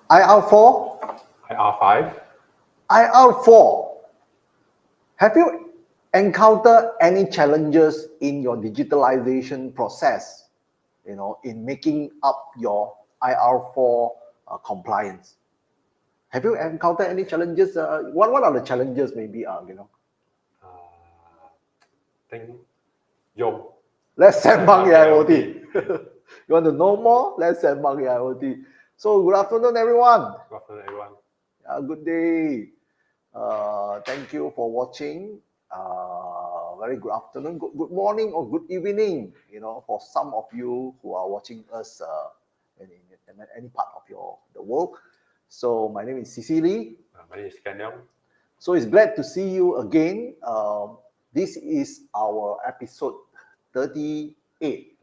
IR4, IR5. IR4. Have you encountered any challenges in your digitalization process, in making up your IR4 compliance? Have you encountered any challenges? What are the challenges maybe, Think Yo. Let's Sembang AIoT. You want to know more? Let's Sembang AIoT. So good afternoon, everyone. Good afternoon, everyone. Good day. Thank you for watching. Very good afternoon, good morning, or good evening. For some of you who are watching us in any part of the world. So my name is Cecily. My name is 𝐼𝐚𝐲. So it's glad to see you again. This is our episode 38.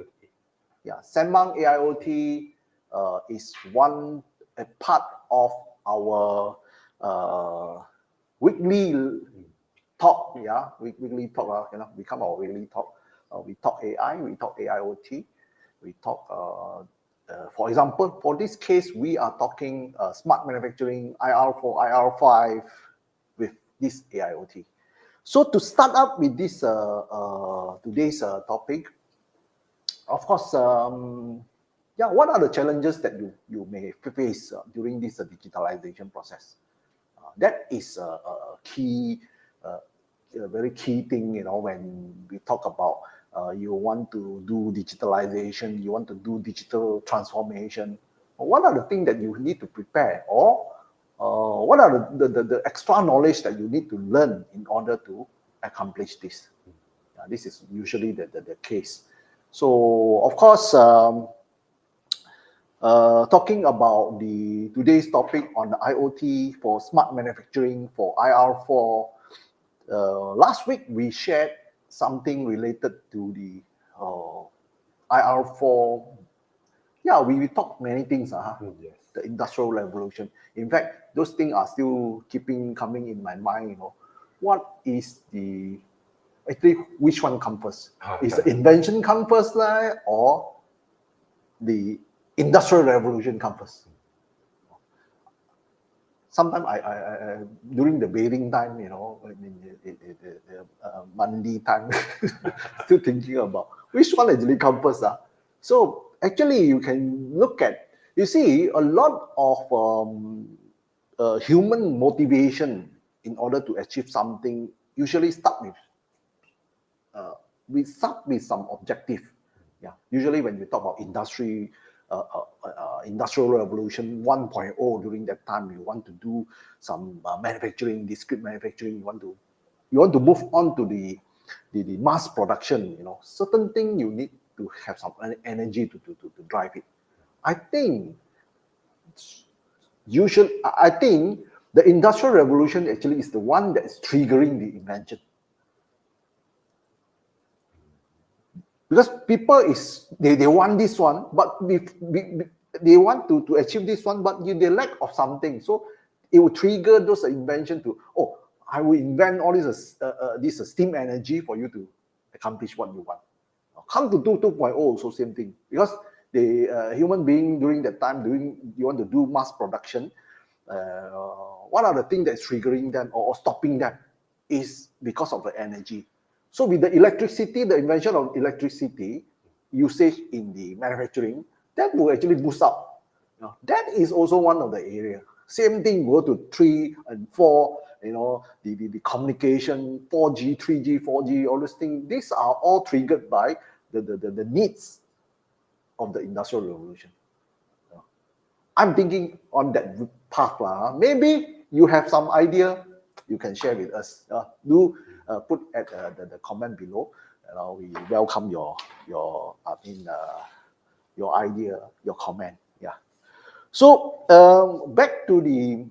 Yeah, Sembang AIoT is a part of our weekly talk. Yeah, weekly talk. Become our weekly talk. We talk AI, we talk AIoT, we talk. For example, for this case, we are talking smart manufacturing, IR4, IR5 with this AIoT. So to start up with this today's topic, of course, what are the challenges that you may face during this digitalization process? That is a key, very key thing, when we talk about you want to do digitalization, you want to do digital transformation. What are the things that you need to prepare, or what are the extra knowledge that you need to learn in order to accomplish this? This is usually the case. So, of course, talking about today's topic on the IoT for smart manufacturing for IR4, last week we shared something related to the IR4. Yeah, we talked many things. Yes. The Industrial Revolution. In fact, those things are still coming in my mind. What is actually which one comes first? Is the invention come first, or the Industrial Revolution come first? Sometimes I during the bathing time, Monday time, still thinking about which one actually comes first. So actually, you can look at. You see, a lot of human motivation in order to achieve something usually start with some objective. Yeah. Usually when you talk about Industrial Revolution 1.0, during that time, you want to do some manufacturing, discrete manufacturing. You want to move on to the mass production. Certain thing you need to have some energy to drive it. I think the Industrial Revolution actually is the one that is triggering the invention. Because people they want this one, but they want to achieve this one, but they lack of something. So it will trigger those invention to, I will invent all this steam energy for you to accomplish what you want. Come to 2.0 also same thing, because the human being during that time you want to do mass production. What are the things that's triggering them or stopping them is because of the energy. So with the electricity, the invention of electricity usage in the manufacturing, that will actually boost up. That is also one of the area. Same thing, go to 3 and 4, the communication, 4G, 3G, 4G, all those things. These are all triggered by the needs of the Industrial Revolution. I'm thinking on that path. Maybe you have some idea, you can share with us. Do put at the comment below. We welcome your idea, your comment. Yeah. So back to the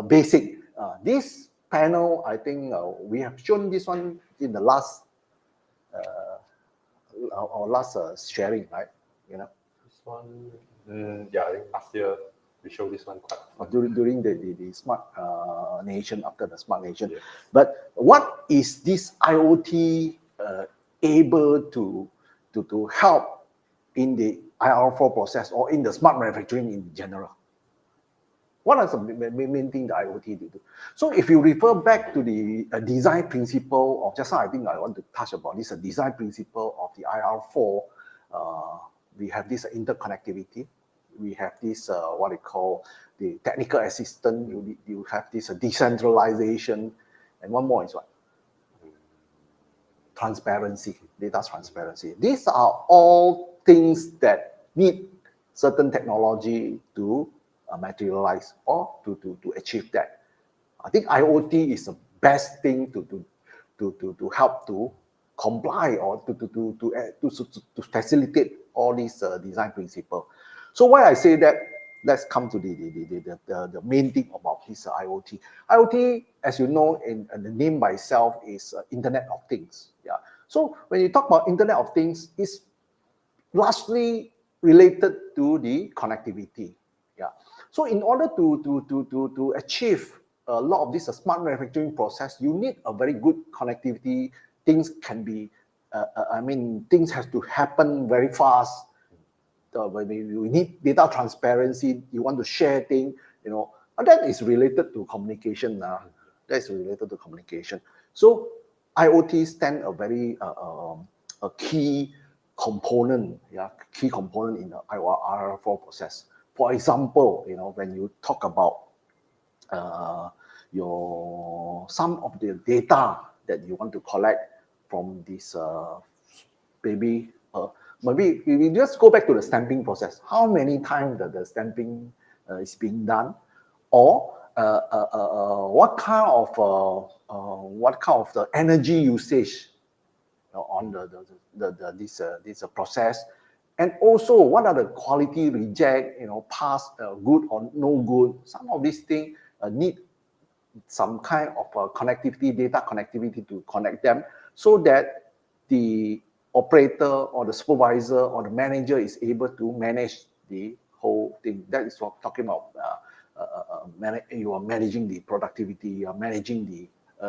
basic. This panel, I think we have shown this one in the last sharing, right? This one, I think last year we showed this one quite during the Smart Nation, after the Smart Nation. Yes. But what is this IoT able to help in the IR4 process or in the smart manufacturing in general? What are some main things the IoT do? So if you refer back to the design principle of just now, I think I want to touch about this design principle of the IR4. We have this interconnectivity. We have this what we call the technical assistant. You have this decentralization, and one more is what? Transparency, data transparency. These are all things that need certain technology to materialize or to achieve that. I think IoT is the best thing to help to comply or to facilitate all these design principles. So why I say that, let's come to the main thing about this IoT. IoT, as you know, in the name by itself is Internet of Things. Yeah. So when you talk about Internet of Things, it's largely related to the connectivity. Yeah. So in order to achieve a lot of this smart manufacturing process, you need a very good connectivity. Things can be, things have to happen very fast. When you need data transparency, you want to share things, and that is related to communication. That is related to communication. So IoT stand a very a key component, key component in the IR4 process. For example, when you talk about some of the data that you want to collect from this maybe we just go back to the stamping process. How many times the stamping is being done, or what kind of the energy usage on this process, and also what are the quality reject, pass, good or no good. Some of these things need some kind of connectivity, data connectivity to connect them, so that the operator or the supervisor or the manager is able to manage the whole thing. That is what I'm talking about. You are managing the productivity, you are managing the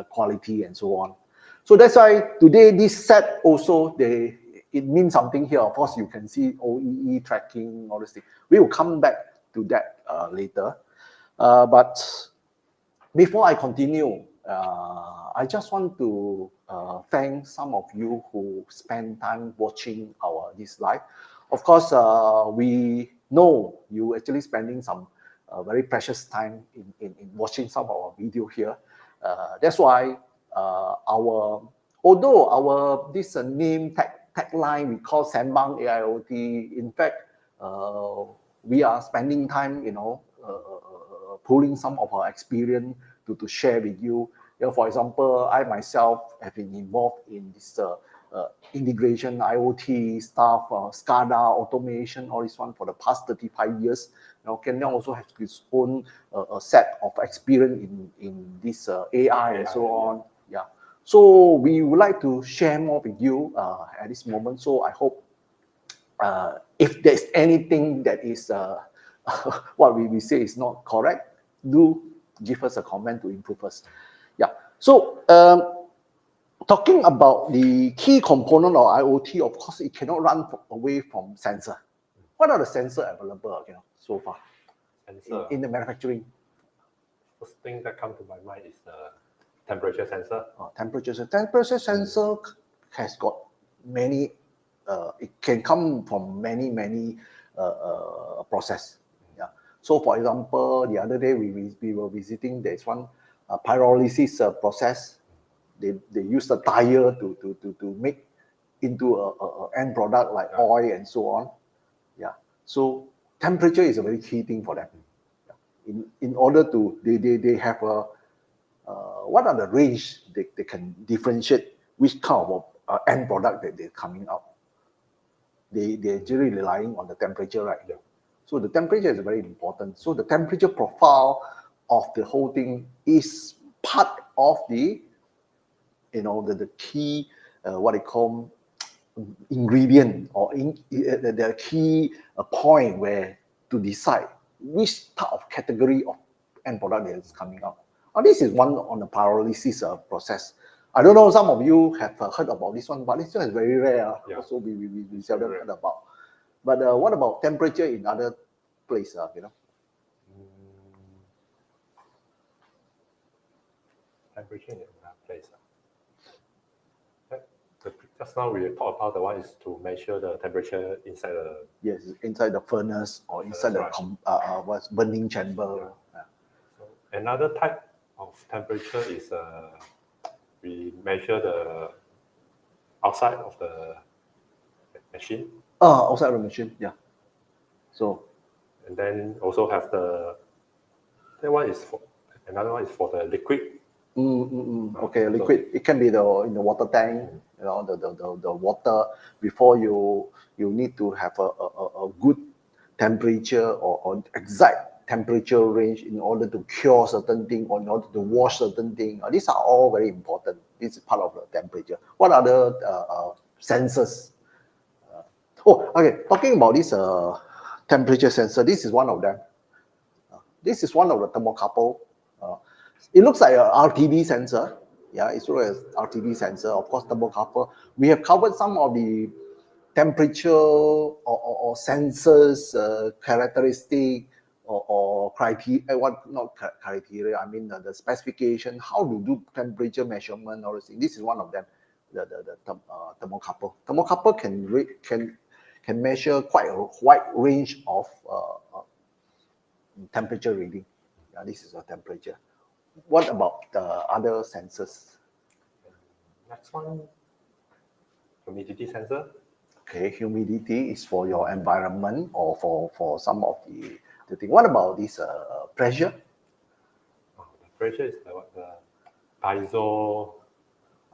quality, and so on. So that's why today this set also, it means something here. Of course, you can see OEE tracking, all this thing. We will come back to that later. But before I continue, I just want to thank some of you who spend time watching this live. Of course, we know you actually spending some very precious time in watching some of our video here. That's why although our this name tagline we call Sembang AIoT, in fact, we are spending time, pulling some of our experience to share with you. For example, I myself have been involved in this integration, IoT stuff, SCADA, automation, all this one for the past 35 years. Kenya also has his own set of experience in this AI and so on. Yeah. So we would like to share more with you at this moment. So I hope if there's anything that is what we say is not correct, do give us a comment to improve us. Yeah. So talking about the key component of IoT, of course, it cannot run away from sensor. What are the sensors available, so far in the manufacturing? First thing that comes to my mind is the temperature sensor. Temperature sensor has got many. It can come from many process. Yeah. So, for example, the other day we were visiting. There's one pyrolysis process. They use the tire to make into a end product like oil and so on. Yeah. So temperature is a very key thing for them. In order to they have a what are the range they can differentiate which kind of end product that they're coming out. They're actually relying on the temperature, right? Yeah. So the temperature is very important. So the temperature profile of the whole thing is part of the the key what they call ingredient, or the key point where to decide which type of category of end product that is coming out. Now, this is one on the pyrolysis process. I don't know, some of you have heard about this one, but this one is very rare. Yeah. Also, we seldom heard about. But what about temperature in other place? Temperature in another place. Just now we talked about the one is to measure the temperature inside the. Yes, inside the furnace or inside the what's burning chamber. Yeah. So another type of temperature is we measure the outside of the machine. Outside the machine, yeah. So. And then also have that one is for another one is for the liquid. Okay, liquid. It can be in the water tank. The water before you need to have a good temperature or exact temperature range in order to cure certain thing or in order to wash certain thing. These are all very important. This is part of the temperature. What other sensors? Okay. Talking about this temperature sensor, this is one of them. This is one of the thermocouple. It looks like an RTD sensor. Yeah, it's really an RTD sensor. Of course, thermocouple. We have covered some of the temperature or sensors characteristic or criteria. Not criteria. I mean the specification. How to do temperature measurement or things. This is one of them. The thermocouple. Thermocouple can measure quite a wide range of temperature reading. Yeah, this is a temperature. What about the other sensors? Next one, humidity sensor. Okay, humidity is for your environment or for some of the thing. What about this pressure? The pressure is the piezo.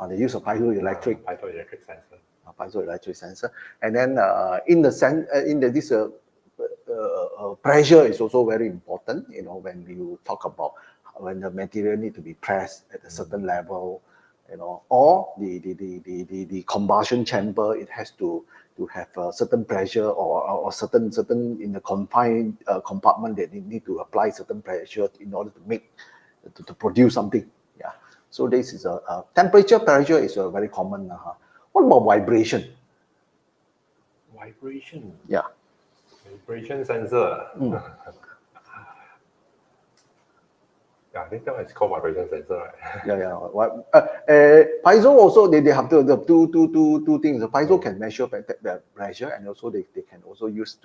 The use of piezoelectric sensor. Piezoelectric sensor, and then this pressure is also very important. When you talk about when the material need to be pressed at a certain level, or the combustion chamber, it has to have a certain pressure or certain in the confined compartment that they need to apply certain pressure in order to make to produce something. Yeah. So this is a temperature pressure is a very common. What about vibration? Vibration. Yeah. Vibration sensor. Yeah, I think that one is called vibration sensor, right? Yeah. Piezo also they have the two things. The piezo can measure the pressure, and also they can also use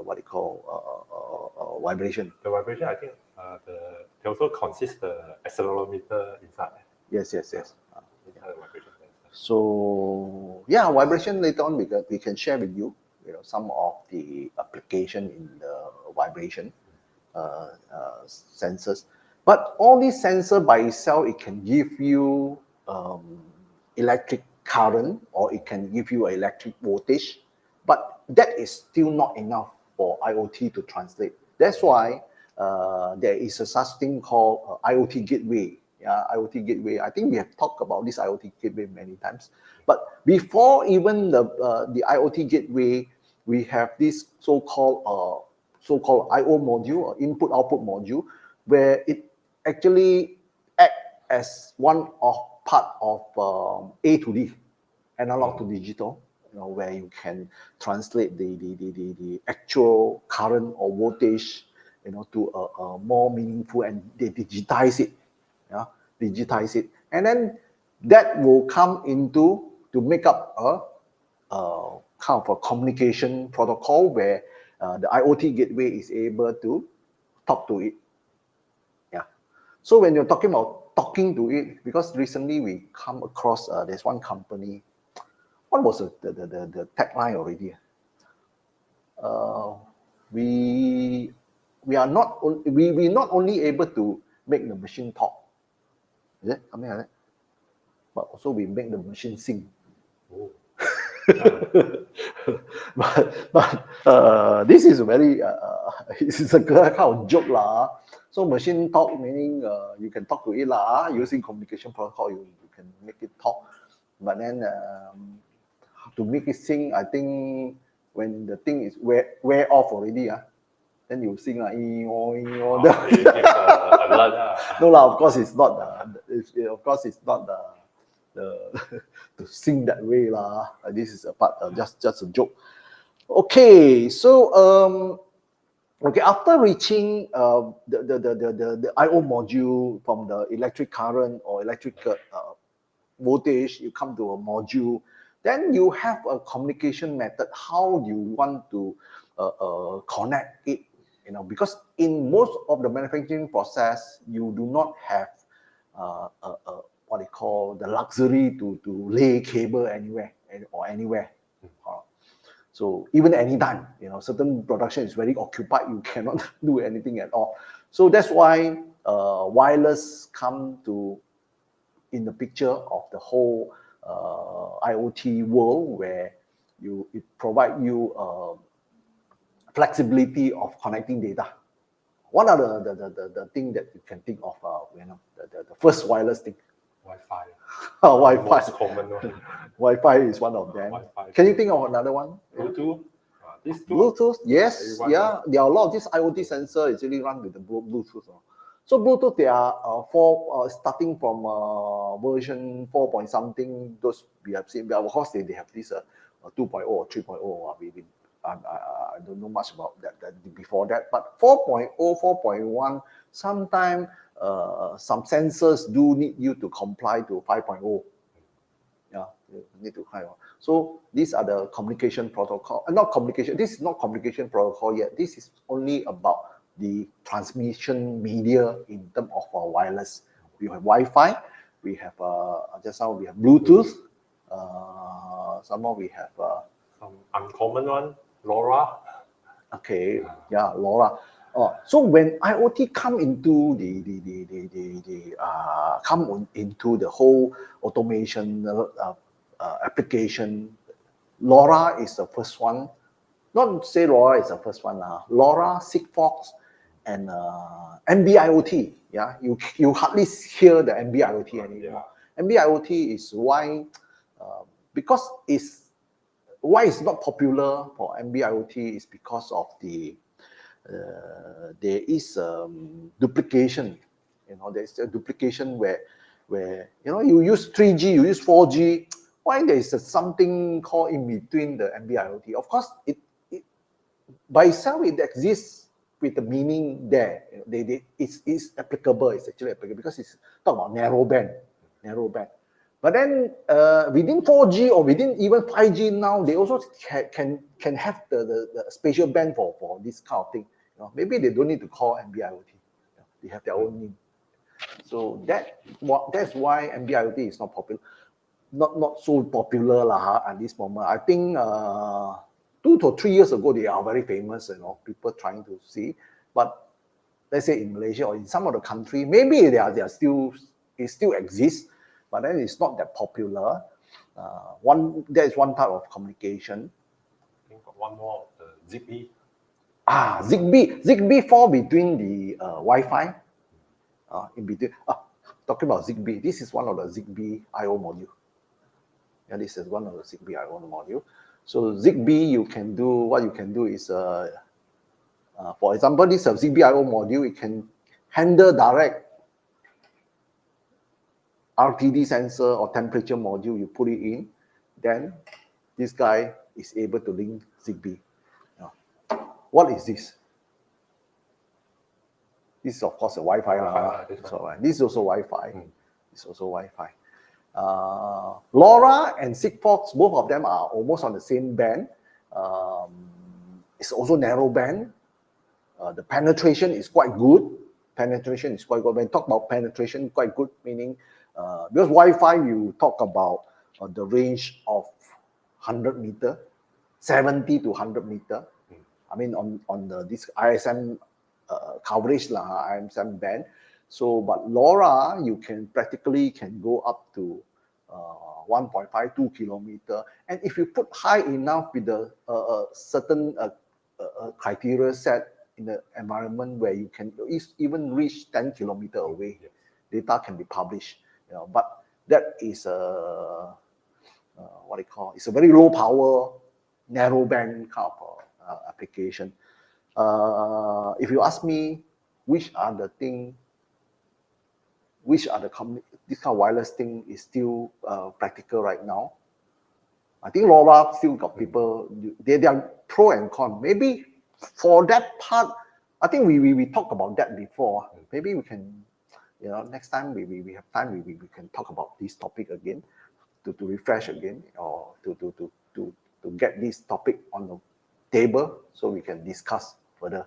what they call vibration. The vibration, I think, they also consist the accelerometer inside. Yes. Inside the vibration sensor. So yeah, vibration later on we can share with you, some of the application in the vibration sensors. But all these sensor by itself, it can give you electric current or it can give you electric voltage, but that is still not enough for IoT to translate. That's why there is a such thing called IoT gateway. Yeah, IoT gateway. I think we have talked about this IoT gateway many times. But before even the IoT gateway, we have this so-called I/O module or input-output module, where it actually act as one of part of A to D, analog to digital. Where you can translate the actual current or voltage, to a more meaningful, and they digitize it. Digitize it, and then that will come into to make up a kind of a communication protocol where the IoT gateway is able to talk to it. Yeah. So when you're talking about talking to it, because recently we come across there's one company. What was the tagline already? We are not only able to make the machine talk. Is it something like that? But also we make the machine sing. Oh. but this is very it's a kind of joke lah. So machine talk meaning you can talk to it lah. Using communication protocol, you can make it talk. But then to make it sing, I think when the thing is wear off already, then you sing like No lah, of course it's not the to sing that way lah. This is a part just a joke. Okay, so okay, after reaching the I/O module from the electric current or electric voltage, you come to a module. Then you have a communication method. How do you want to connect it? You know, because in most of the manufacturing process, you do not have what they call the luxury to lay cable anywhere or anywhere. So even anytime, you know, certain production is very occupied, you cannot do anything at all. So that's why wireless come to in the picture of the whole IoT world, where it provide you flexibility of connecting data. What are the thing that you can think of? You know, the first wireless thing. Wi-Fi. Wi-Fi. Most common one. Wi-Fi is one of them. Wi-Fi. Can you think of another one? Bluetooth. These two. Bluetooth, yes, Everyone there are a lot of these IoT sensor is really run with the Bluetooth. So Bluetooth, they are starting from version 4 point something. Those we have seen. Of course, they have this 2.0 or 3.0. I don't know much about that before that. But 4.0, 4.1, sometimes some sensors do need you to comply to 5.0. Yeah, you need to kind of. So these are the communication protocol. Not communication. This is not communication protocol yet. This is only about the transmission media in terms of wireless. We have Wi-Fi. We have just now we have Bluetooth. Some more we have some uncommon one, LoRa. Okay, yeah, LoRa. So when IoT come into into the whole automation application, LoRa is the first one. Not say LoRa is the first one. LoRa, Sigfox, and NB-IoT. Yeah, you hardly hear the NB-IoT anymore. Yeah. NB-IoT is why because why it's not popular for NB-IoT is because of there is duplication. You know, there's a duplication where you know you use 3G, you use 4G. Why there is something called in between the NB-IoT? Of course, it by itself it exists with the meaning there. It's applicable. It's actually applicable because it's talking about narrow band. But then within 4G or within even 5G now, they also can have the spatial band for this kind of thing. You know, maybe they don't need to call NB-IoT. They have their own name. So that's why NB-IoT is not popular, not so popular at this moment. I think 2 to 3 years ago they are very famous. You know, people trying to see, but let's say in Malaysia or in some other country, maybe it still exists. But then it's not that popular. There is one type of communication. I think got one more, the Zigbee. Zigbee fall between the Wi-Fi. In between. Talking about Zigbee, this is one of the Zigbee I/O module. Yeah, this is one of the Zigbee I/O module. So Zigbee, what you can do is, for example, this Zigbee I/O module, it can handle direct RTD sensor or temperature module. You put it in, then this guy is able to link Zigbee. What is this? This is of course a Wi-Fi. This is also Wi-Fi. It's also Wi-Fi. LoRa and Sigfox, both of them are almost on the same band. It's also narrow band. The penetration is quite good. When you talk about penetration, quite good, meaning because Wi-Fi, you talk about the range of 100 meter, 70 to 100 meter. I mean, on this ISM coverage, ISM band. So, but LoRa, you can practically go up to 1.52 kilometer. And if you put high enough with the certain criteria set in the environment where you can even reach 10 kilometer away, data can be published. You know, but that is what they call, it's a very low power, narrow band kind of application. If you ask me, this kind of wireless thing is still practical right now, I think LoRa still got people, they are pro and con. Maybe for that part, I think we talked about that before. Maybe we can, next time we have time, we can talk about this topic again, to refresh again, or to get this topic on the table so we can discuss further.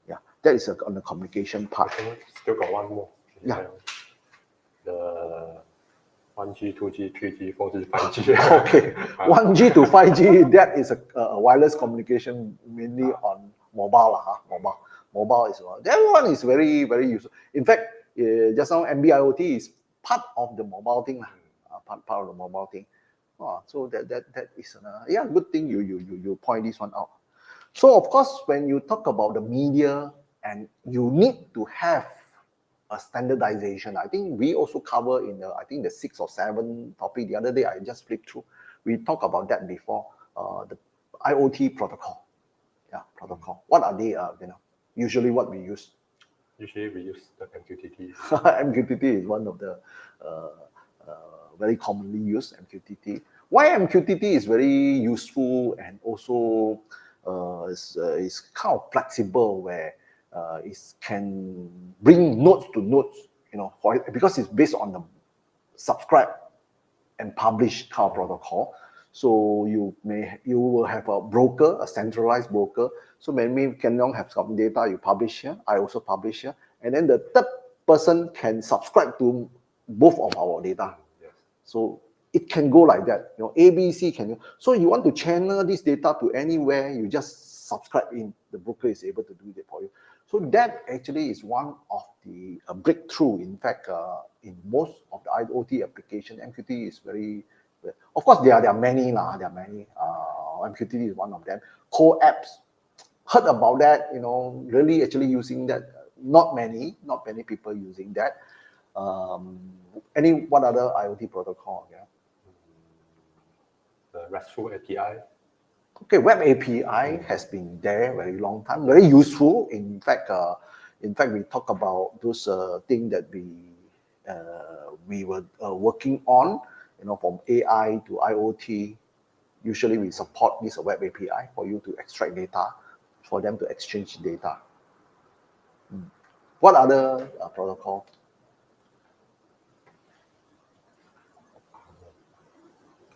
Yeah, that is on the communication part. I think still got one more. Yeah. The 1G, 2G, 3G, 4G, 5G. Okay, 1G to 5G, that is a wireless communication mainly on mobile. Mobile is one. That one is very, very useful. In fact, just now NB-IoT is part of the mobile thing. Part of the mobile thing. So that is a good thing you point this one out. So of course, when you talk about the media, and you need to have a standardization. I think we also cover in the 6 or 7 topic. The other day I just flipped through. We talked about that before. The IoT protocol. Yeah, protocol. What are they? Usually what we use. Usually we use the MQTT. MQTT is one of the very commonly used MQTT. Why MQTT is very useful and also is kind of flexible, where it can bring nodes to nodes, because it's based on the subscribe and publish kind of protocol. So you will have a broker, a centralized broker. So maybe Ken Leong have some data you publish here, I also publish here, and then the third person can subscribe to both of our data. Yes. So it can go like that. ABC can. So you want to channel this data to anywhere, you just subscribe in. The broker is able to do that for you. So that actually is one of the breakthrough. In fact, in most of the IoT application, MQTT is very. Of course, there are many. MQTT is one of them. Core apps, heard about that. Really actually using that. Not many people using that. What other IoT protocol? Yeah. The RESTful API. Okay, web API has been there very long time, very useful. In fact, we talk about those things that we were working on, from AI to IoT. Usually we support this web API for you to extract data, for them to exchange data. What other protocol?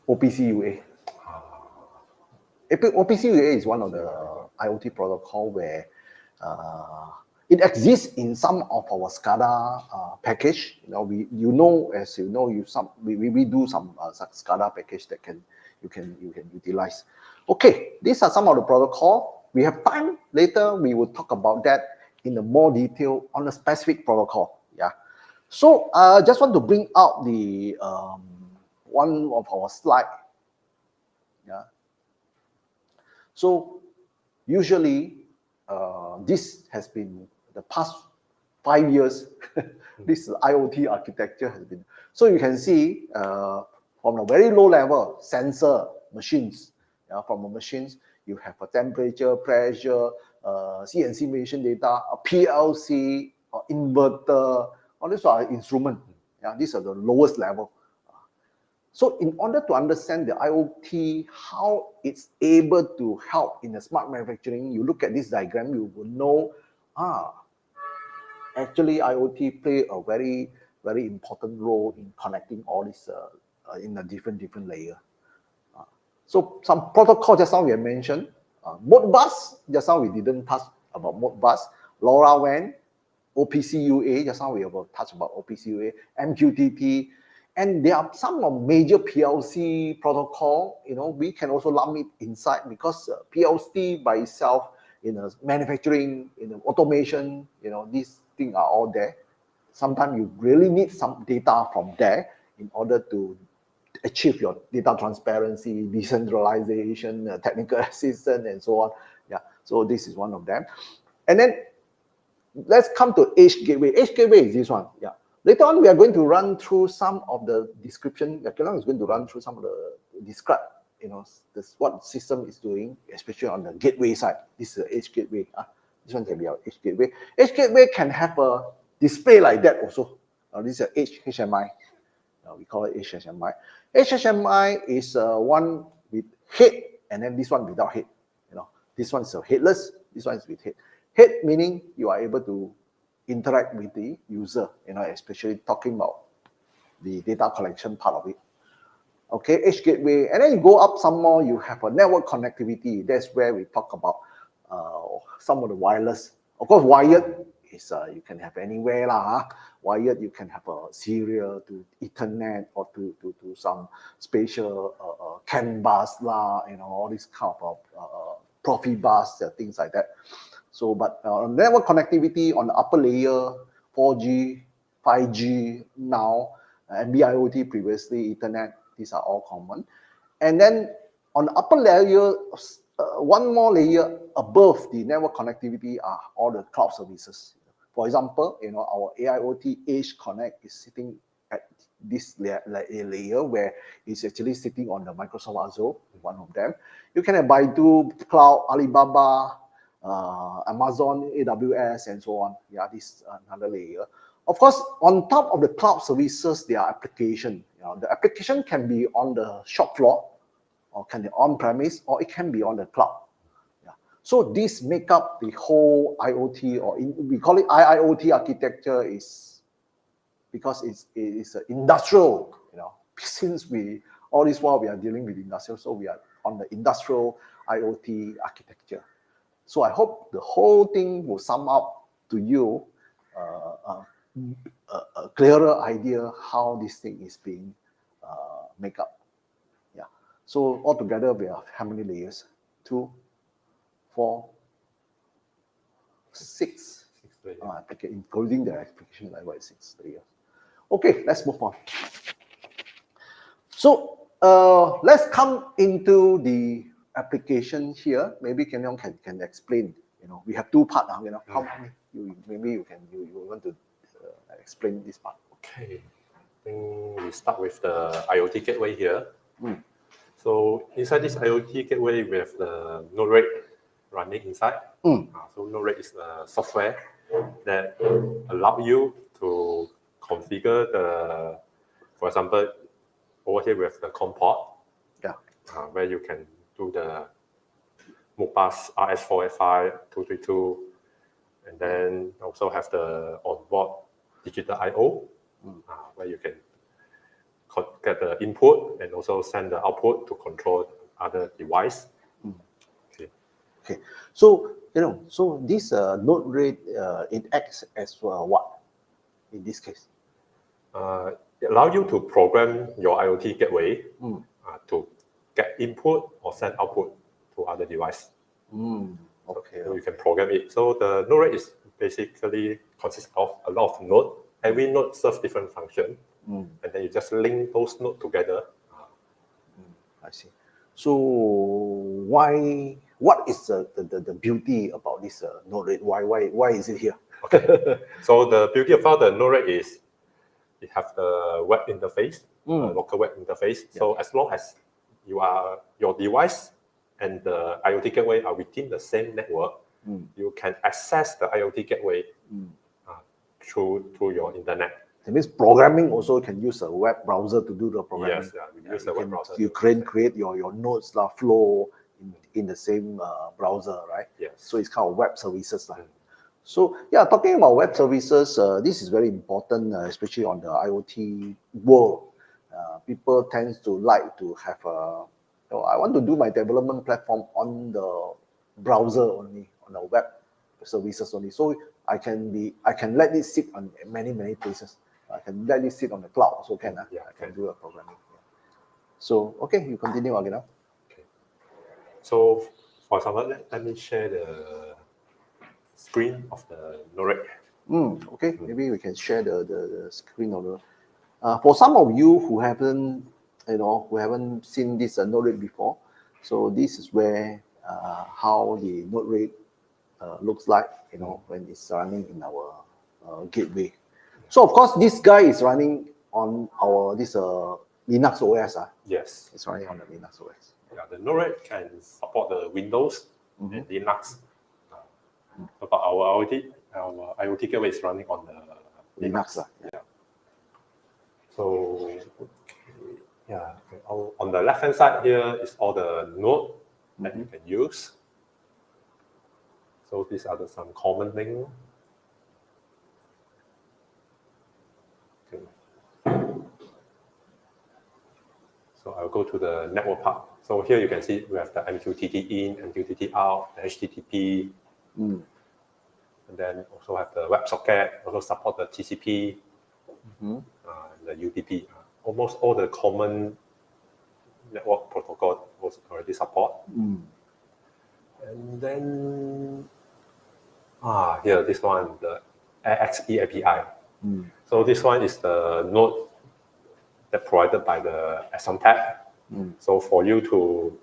OPC-UA. OPC-UA is one of the IoT protocol where it exists in some of our SCADA package. We do some SCADA package that you can utilize. Okay, these are some of the protocol. We have time later. We will talk about that in a more detail on a specific protocol. Yeah. So I just want to bring out the one of our slide. Yeah. So usually this has been the past 5 years. This IoT architecture has been. So you can see from a very low level sensor machines. From the machines you have a temperature, pressure, CNC machine data, a PLC, inverter. All these are instruments. Yeah, these are the lowest level. So in order to understand the IoT, how it's able to help in the smart manufacturing, you look at this diagram, you will know, actually IoT play a very, very important role in connecting all this in a different layer. So some protocol just now we have mentioned, Modbus, just now we didn't touch about Modbus, LoRaWAN, OPC-UA, just now we have touched about OPC-UA, MQTT, and there are some of major PLC protocol, we can also lump it inside, because PLC by itself in a manufacturing, in automation, these things are all there. Sometimes you really need some data from there in order to achieve your data transparency, decentralization, technical assistance, and so on. Yeah, so this is one of them. And then let's come to Edge Gateway. Edge Gateway is this one. Yeah. Later on, we are going to run through some of the description. Kelang is going to run through some of the describe, what system is doing, especially on the gateway side. This is the Edge Gateway. This one can be our Edge Gateway. Edge Gateway can have a display like that also. This is an Edge HMI. We call it Edge HMI. Edge HMI is one with head, and then this one without head. This one is a headless. This one is with head. Head meaning you are able to interact with the user, especially talking about the data collection part of it. Okay, edge gateway, and then you go up some more, you have a network connectivity. That's where we talk about some of the wireless. Of course, wired is you can have anywhere lah. Wired, you can have a serial to Ethernet or to some spatial CAN bus lah, all these kind of Profibus, things like that. So, but network connectivity on the upper layer, 4G, 5G now, NB-IoT previously, Ethernet, these are all common. And then on the upper layer, one more layer above the network connectivity are all the cloud services. For example, our AIoT Edge Connect is sitting at this layer where it's actually sitting on the Microsoft Azure, one of them. You can have Baidu Cloud, Alibaba, Amazon, AWS, and so on. Yeah, this another layer. Of course, on top of the cloud services, there are applications. The application can be on the shop floor, or can be on-premise, or it can be on the cloud. Yeah. So this make up the whole IoT, or we call it IIoT architecture, is because it's an industrial. Since all this while we are dealing with industrial, so we are on the industrial IoT architecture. So I hope the whole thing will sum up to you a clearer idea how this thing is being made up. Yeah. So altogether we have how many layers? 2, 4, 6. Including the application level, 6 layers. Okay, let's move on. So let's come into the application here. Maybe Kenyon can explain. We have 2 parts. How many? Maybe you want to explain this part. Okay, I think we start with the IoT gateway here. So inside this IoT gateway, we have the node RAID running inside. So node RAID is a software that allow you to configure the, for example, over here we have the COM port, where you can do the Modbus RS4, F5, 232, and then also have the onboard digital I/O, where you can get the input and also send the output to control other device. Okay. So so this node RAID it acts as what in this case? It allows you to program your IoT gateway to get input or send output to other device. Okay. So you can program it. So the node RAID is basically consists of a lot of nodes. Every node serves different function, and then you just link those nodes together. I see. So what is the beauty about this node RAID? Why is it here? Okay. So the beauty about the node RAID is it have the web interface, local web interface. Yeah. So as long as your device and the IoT gateway are within the same network, you can access the IoT gateway through your internet. That means programming also can use a web browser to do the programming. Yes, we use the web browser. You can create your nodes flow in the same browser, right? Yes. So it's kind of web services. So yeah, talking about web services, this is very important, especially on the IoT world. People tend to like to have I want to do my development platform on the browser only, on the web services only. So I can let it sit on many places. I can let it sit on the cloud also can. I can do a programming. Yeah. So okay, you continue again now. Okay. So for example, let me share the screen of the node RAID. Okay, maybe we can share the screen of the. For some of you who haven't seen this node RAID before, so this is where how the node RAID looks like, when it's running in our gateway. So of course, this guy is running on our Linux OS. Yes, it's running on the Linux OS. Yeah, the node RAID can support the Windows and Linux. But our IoT gateway is running on the Linux. Yeah. So on the left hand side here is all the node that you can use. So these are some common things. Okay. So I'll go to the network part. So here you can see we have the MQTT in, MQTT out, the HTTP, and then also have the WebSocket, also support the TCP, and the UDP. Almost all the common network protocol was already support. And then here this one, the AXE API. So this one is the node that provided by the ASMTech. So for you to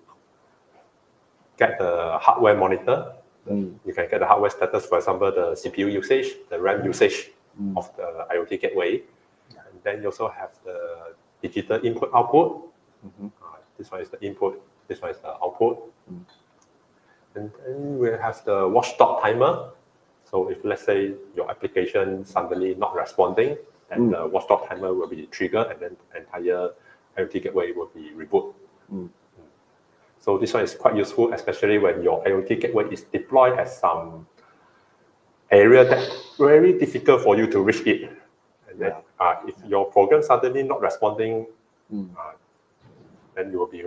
get the hardware monitor, you can get the hardware status, for example, the CPU usage, the RAM usage of the IoT gateway. And then you also have the digital input output. This one is the input, this one is the output. And then we have the watchdog timer. So if let's say your application suddenly not responding, and the watchdog timer will be triggered, and then the entire IoT gateway will be reboot. So this one is quite useful, especially when your IoT gateway is deployed at some area that's very difficult for you to reach it. And then, if your program suddenly not responding, then it will be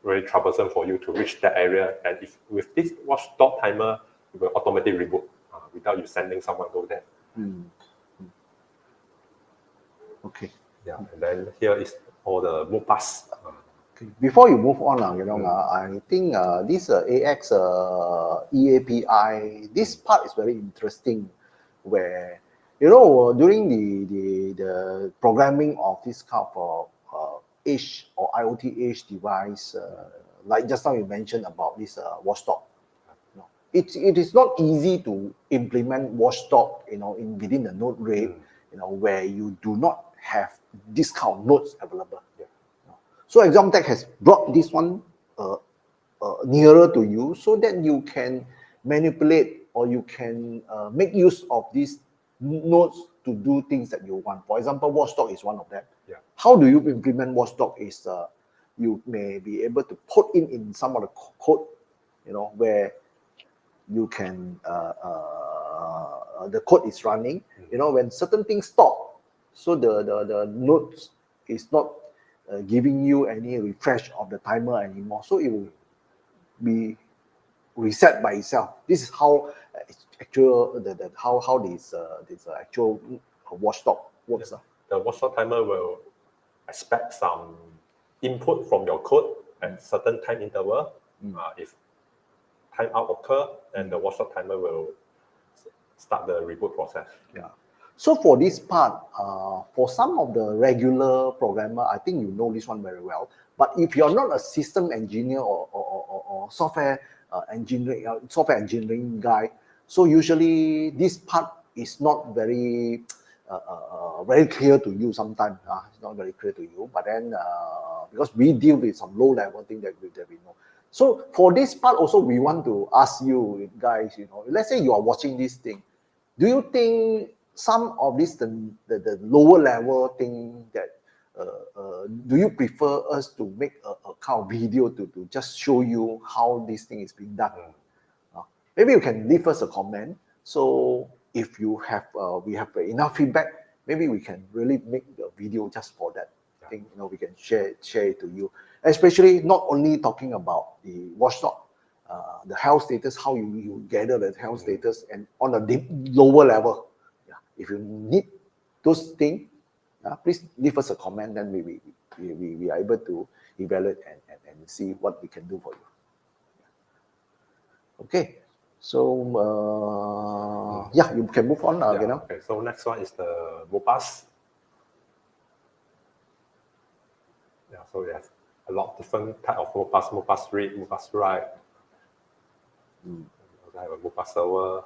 very troublesome for you to reach that area. And if with this watchdog timer, it will automatically reboot without you sending someone go there. Okay. Yeah, and then here is all the Modbus. Before you move on, I think this AX EAPI, this part is very interesting, where during the programming of this kind of edge or IoT edge device, like just now you mentioned about this watchdog. It is not easy to implement watchdog, within the node rate, where you do not have this kind of nodes available. So ASMTech has brought this one nearer to you, so that you can manipulate or you can make use of these nodes to do things that you want. For example, watchdog is one of them. How do you implement watchdog is you may be able to put in some of the code, where you can the code is running. When certain things stop, so the nodes is not giving you any refresh of the timer anymore, so it will be reset by itself. This is how actual how this actual watchdog works. The watchdog timer will expect some input from your code at certain time interval. If timeout occur, then the watchdog timer will start the reboot process. So for this part, for some of the regular programmer, I think you know this one very well. But if you're not a system engineer or software engineering guy, so usually this part is not very very clear to you sometimes. It's not very clear to you. But then because we deal with some low level thing that we know. So for this part also, we want to ask you guys, let's say you are watching this thing, do you think some of this the lower level thing that do you prefer us to make a kind of video to just show you how this thing is being done? Maybe you can leave us a comment. So if you have we have enough feedback, maybe we can really make the video just for that thing. We can share it to you, especially not only talking about the watchdog, the health status, how you gather the health status, and on a lower level. If you need those things, please leave us a comment, then we are able to evaluate and see what we can do for you. Okay, so you can move on. Okay, so next one is the Modbus. So we have a lot of different type of Modbus: Modbus read, Modbus write. We also have a Modbus server.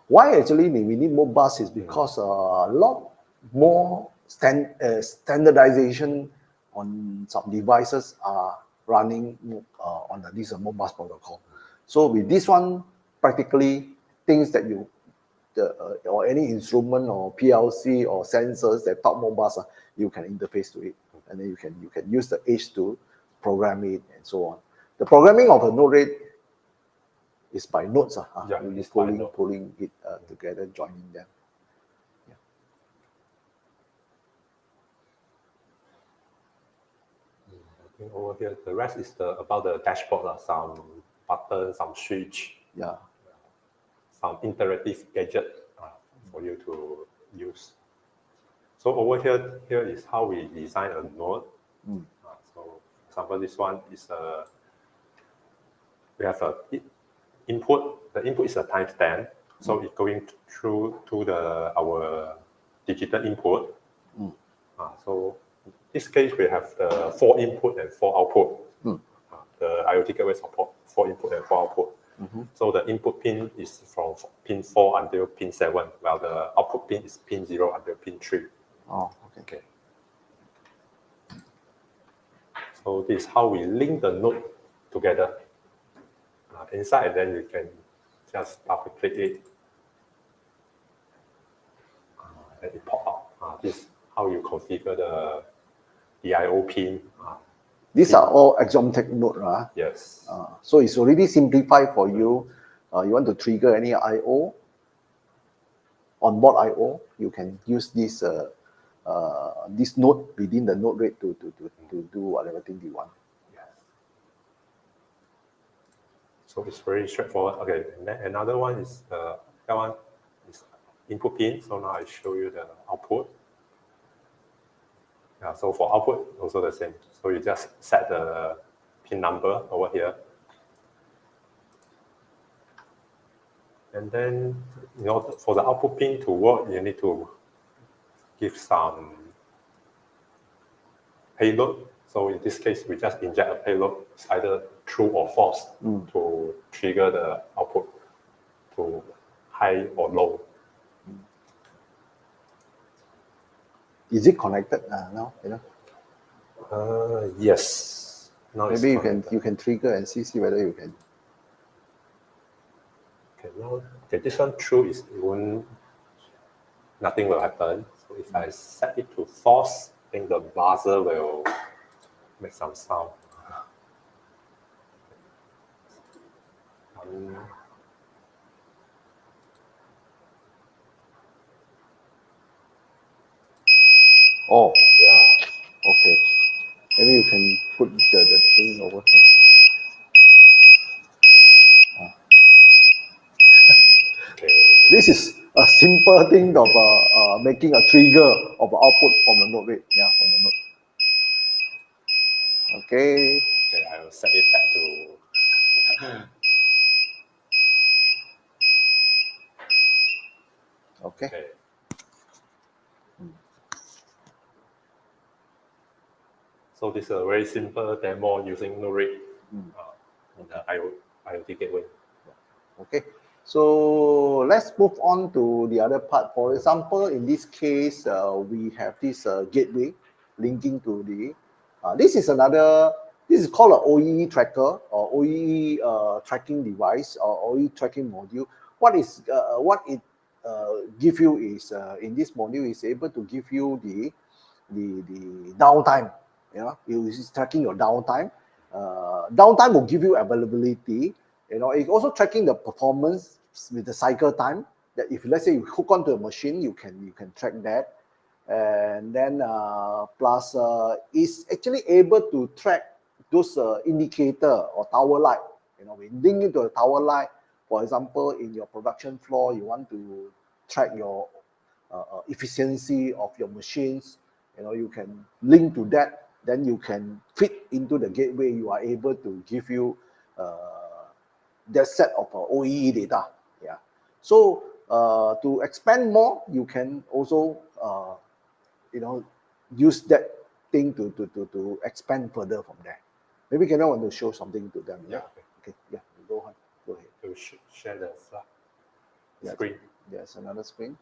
Why actually we need Modbus is because a lot more standardization on some devices are running on this Modbus protocol. So with this one, practically things that you or any instrument or PLC or sensors that talk Modbus, you can interface to it, and then you can use the edge to program it and so on. The programming of a node rate it's by nodes. Yeah, You're it's by pulling it together, joining them. I think over here, the rest is about the dashboard, some buttons, some switch, Yeah. some interactive gadget for you to use. So over here is how we design a node. So, for example, this one is we have a input. The input is a timestamp, so it's going through to our digital input. So in this case, we have the 4 input and 4 output. The IoT gateway support 4 input and 4 output. So the input pin is from pin 4 until pin 7, while the output pin is pin 0 until pin 3. Oh, okay. So this is how we link the node together. Inside, then you can just double click it, and it pop up. This is how you configure the I/O pin. These are all Axiom-Tech node, right? Yes. So it's already simplified for you. You want to trigger any I/O, onboard I/O, you can use this this node within the node rate to do whatever thing you want. Yes. So it's very straightforward. Okay, and then another one is that one is input pin. So now I show you the output. Yeah, so for output, also the same. So you just set the pin number over here. And then, for the output pin to work, you need to give some payload. So in this case, we just inject a payload. It's either true or false to trigger the output to high or low. Is it connected now? Yes. Now Maybe it's you can trigger and see whether you can. Okay, now this one true is nothing will happen. So if I set it to false, I think the buzzer will make some sound. Oh, Yeah. okay. Maybe you can put the thing over here. Okay. This is a simple thing of making a trigger of output from the node rate. Yeah, from the node. Okay. Okay, I will set it back to. Okay. Okay. So this is a very simple demo using node rate in the IoT gateway. Okay. So let's move on to the other part. For example, in this case, we have this gateway linking to the. This is called an OEE tracker or OEE tracking device or OEE tracking module. What it give you is in this module is able to give you the downtime. It's tracking your downtime. Downtime will give you availability. It's also tracking the performance with the cycle time. That if let's say you hook onto a machine, you can track that, and then plus it's actually able to track those indicator or tower light. We link into a tower light. For example, in your production floor, you want to track your efficiency of your machines. You can link to that. Then you can fit into the gateway. You are able to give you that set of OEE data. Yeah. So to expand more, you can also use that thing to expand further from there. Maybe Kenneth want to show something to them. Yeah. Okay. Yeah. Go ahead. We should share the screen. Yes, another screen.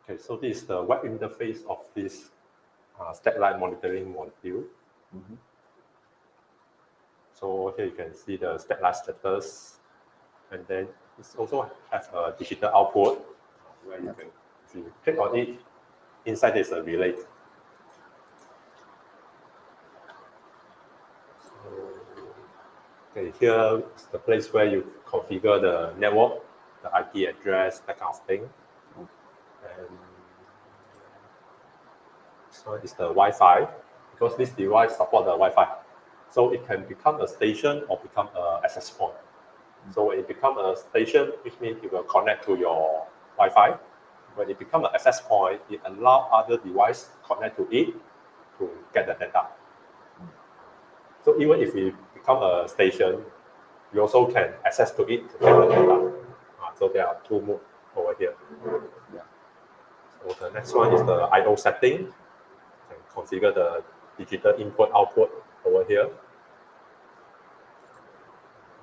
Okay, so this is the web interface of this satellite monitoring module. So here you can see the satellite status, and then it also has a digital output where you can, if you click on it, inside there's a relay. Okay, here is the place where you configure the network, the IP address, that kind of thing. And so it's the Wi-Fi, because this device supports the Wi-Fi. So it can become a station or become an access point. So when it becomes a station, which means it will connect to your Wi-Fi. When it becomes an access point, it allows other devices connect to it to get the data. So even if it becomes a station, you also can access to it to get the data. So there are two modes over here. Yeah. So the next one is the I/O setting. You can configure the digital input output over here.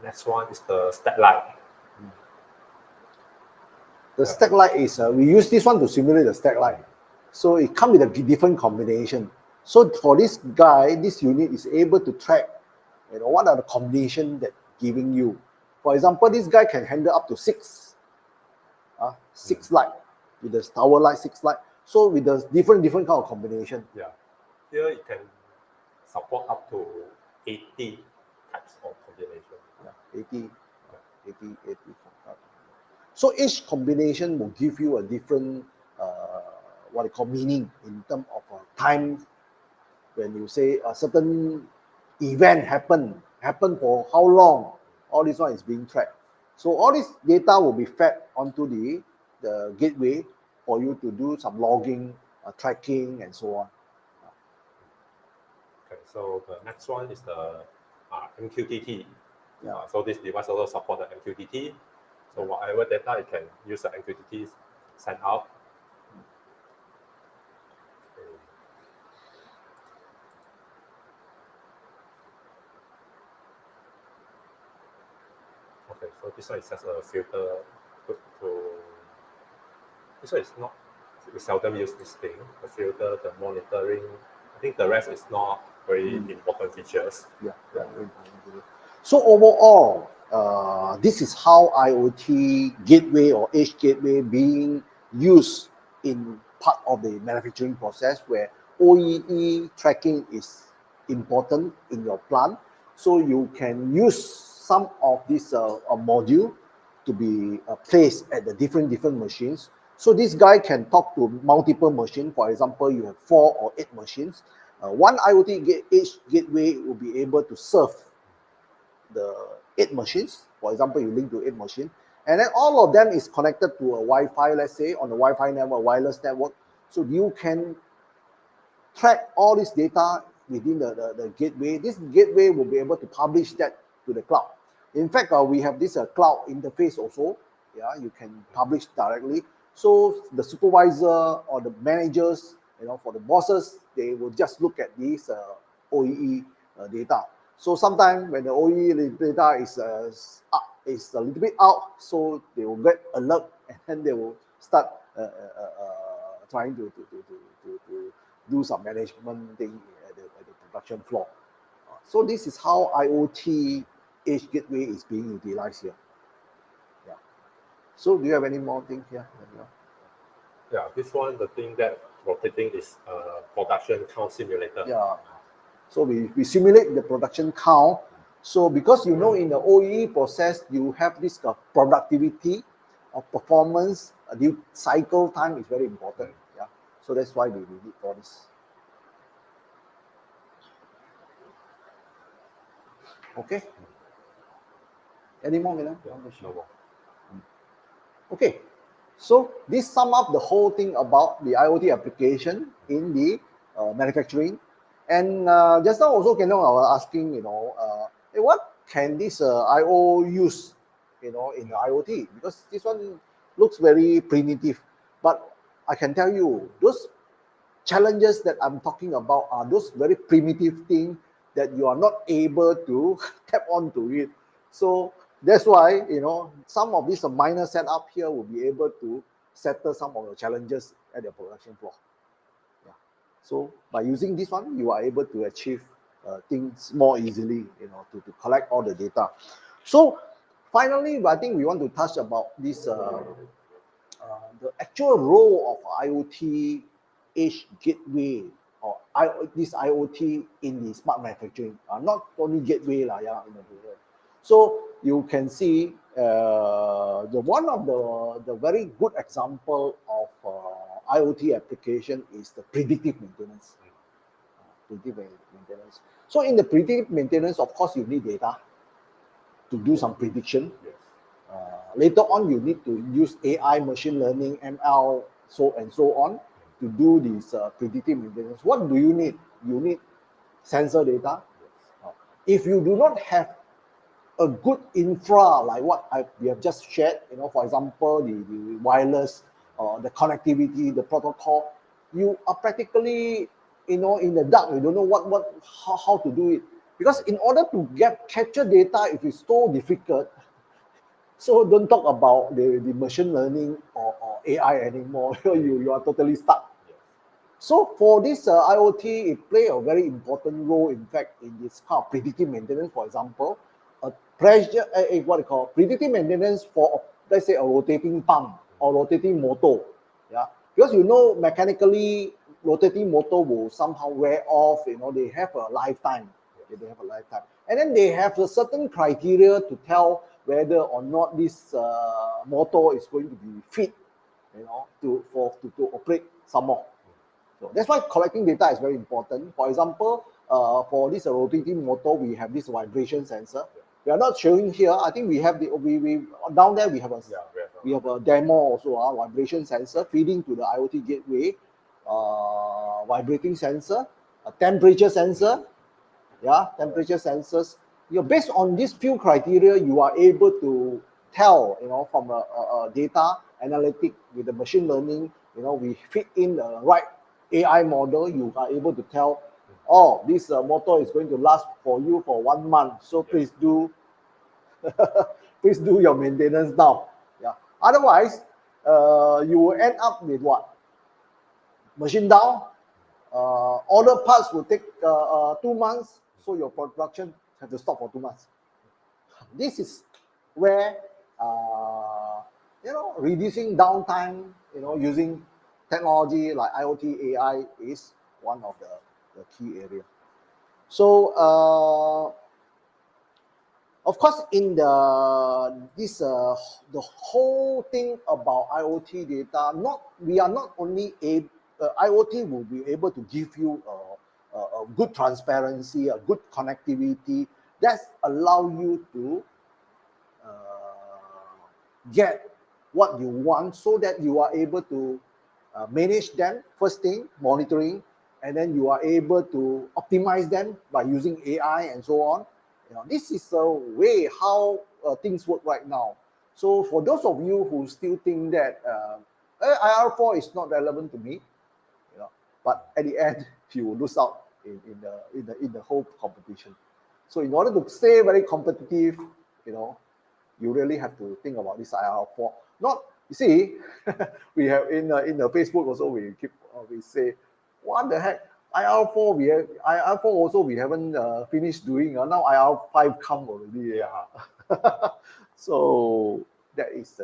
Next one is the stack light. The stack light is, we use this one to simulate the stack light. So it comes with a different combination. So for this guy, this unit is able to track, what are the combinations that giving you. For example, this guy can handle up to six light, with the tower light, 6 light. So with the different kind of combination. Yeah. Here it can support up to 80 types of combination. Yeah, 80. So each combination will give you a different, what they call meaning in terms of time. When you say a certain event happened for how long, all this one is being tracked. So all this data will be fed onto the gateway for you to do some logging, tracking, and so on. Okay, so the next one is the MQTT. Yeah. So this device also supports the MQTT. So whatever data it can use the MQTT send out. Okay, so this one is just a filter this one is not, we seldom use this thing, the filter, the monitoring. I think the rest is not very important features. Yeah. So overall, this is how IoT gateway or edge gateway being used in part of the manufacturing process, where OEE tracking is important in your plant. So you can use some of this module to be placed at the different machines. So this guy can talk to multiple machines. For example, you have 4 or 8 machines. One IoT edge gateway will be able to serve the 8 machines. For example, you link to 8 machines, and then all of them is connected to a Wi-Fi, let's say, on the Wi-Fi network, wireless network. So you can track all this data within the gateway. This gateway will be able to publish that to the cloud. In fact, we have this cloud interface also. Yeah, you can publish directly. So the supervisor or the managers, for the bosses, they will just look at this OEE data. So sometimes when the OEE data is a little bit out, so they will get alert, and then they will start trying to do some management thing at the production floor. So this is how IoT edge gateway is being utilized here. Yeah. So do you have any more things here? Yeah, this one, the thing that rotating is production count simulator. Yeah. So we simulate the production count. So because in the OEE process, you have this productivity or performance, the cycle time is very important. Yeah. So that's why we need all this. Okay. Any more, Milan? Yeah, no more. Okay. So this sum up the whole thing about the IoT application in the manufacturing. And just now also, I was asking, hey, what can this IO use, in the IoT? Because this one looks very primitive. But I can tell you, those challenges that I'm talking about are those very primitive things that you are not able to tap onto it. So that's why, some of these minor setup here will be able to settle some of the challenges at the production floor. Yeah. So by using this one, you are able to achieve things more easily, to collect all the data. So finally, I think we want to touch about this, the actual role of IoT edge gateway or this IoT in the smart manufacturing. Not only gateway, So you can see the one of the very good example of IoT application is the predictive maintenance. Predictive maintenance. So in the predictive maintenance, of course, you need data to do some prediction. Yes. Later on, you need to use AI, machine learning, ML, and so on to do this predictive maintenance. What do you need? You need sensor data. If you do not have a good infra like what we have just shared, for example, the wireless, the connectivity, the protocol, you are practically, in the dark. You don't know how to do it, because in order to capture data, it is so difficult. So don't talk about the machine learning or AI anymore. You are totally stuck. So for this IoT, it play a very important role, in fact, in this kind of predictive maintenance. For example, predictive maintenance for, let's say, a rotating pump or rotating motor. Yeah, because mechanically rotating motor will somehow wear off. They have a lifetime. And then they have a certain criteria to tell whether or not this motor is going to be fit, to operate some more. So that's why collecting data is very important. For example, for this rotating motor, we have this vibration sensor. We are not showing here. I think we have we down there. We have a demo also. Vibration sensor feeding to the IoT gateway. Vibrating sensor, a temperature sensor. Yeah, temperature sensors. Based on these few criteria, you are able to tell, from a data analytic with the machine learning. We fit in the right AI model. You are able to tell, oh, this motor is going to last for you for 1 month. So please do, please do your maintenance now. Yeah. Otherwise, you will end up with what? Machine down. Order parts will take 2 months, so your production has to stop for 2 months. This is where reducing downtime, using technology like IoT, AI is one of the key areas. So of course, in the whole thing about IoT data, we are not only IoT will be able to give you a good transparency, a good connectivity that allow you to get what you want, so that you are able to manage them. First thing, monitoring, and then you are able to optimize them by using AI and so on. This is a way how things work right now. So for those of you who still think that IR4 is not relevant to me, but at the end you will lose out in the whole competition. So in order to stay very competitive, you really have to think about this IR4. You see, we have in the Facebook also, we say, what the heck, IR4 also we haven't finished doing. Now IR5 come already. Yeah. So that is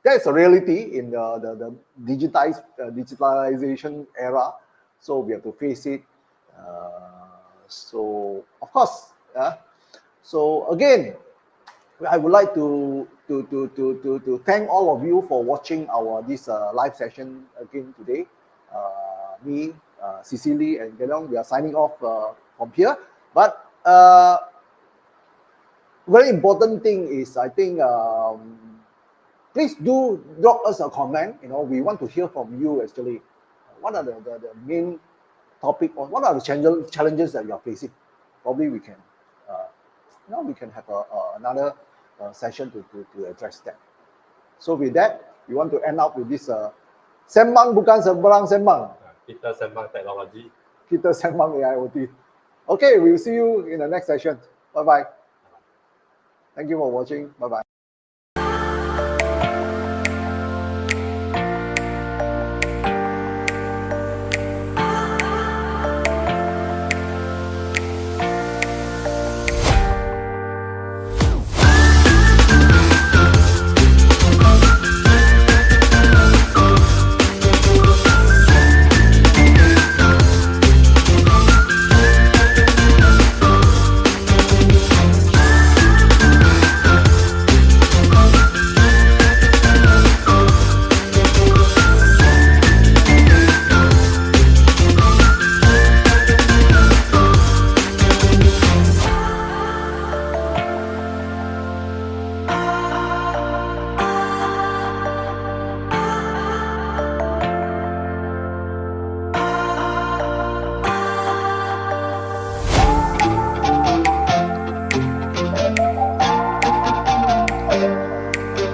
that's a reality in the digitalization era. So we have to face it. So of course, so again, I would like to thank all of you for watching this live session again today. Me, Cecily, and Gelong, we are signing off from here. But very important thing is, I think, please do drop us a comment. We want to hear from you actually. What are the main topic, or what are the challenges that you are facing? Probably we can, we can have another session to address that. So with that, we want to end up with this Sembang bukan seberang Sembang. Kita Sembang technology. Kita Sembang AIoT. Okay, we'll see you in the next session. Bye-bye. Thank you for watching. Bye-bye.